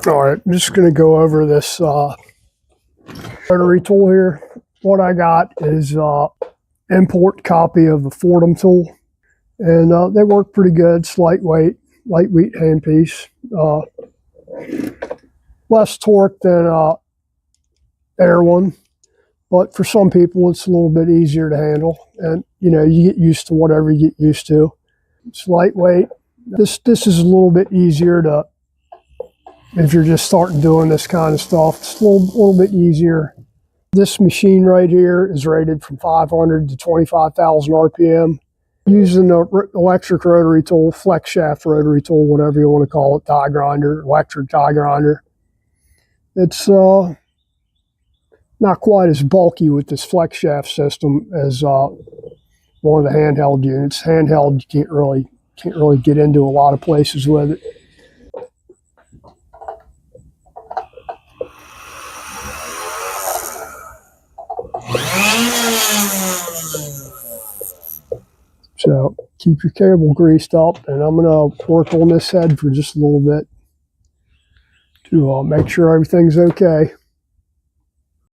All right, I'm just going to go over this rotary tool here. What I got is import copy of the Fordham tool, and they work pretty good. It's lightweight handpiece. Less torque than air one, but for some people it's a little bit easier to handle, and you know, you get used to whatever you get used to. It's lightweight. This is a little bit easier to, if you're just starting doing this kind of stuff, it's a little bit easier. This machine right here is rated from 500 to 25,000 RPM. Using the electric rotary tool, flex shaft rotary tool, whatever you want to call it, die grinder, electric die grinder. It's not quite as bulky with this flex shaft system as one of the handheld units. Handheld, you can't really get into a lot of places with it. So keep your cable greased up, and I'm going to work on this head for just a little bit to make sure everything's okay.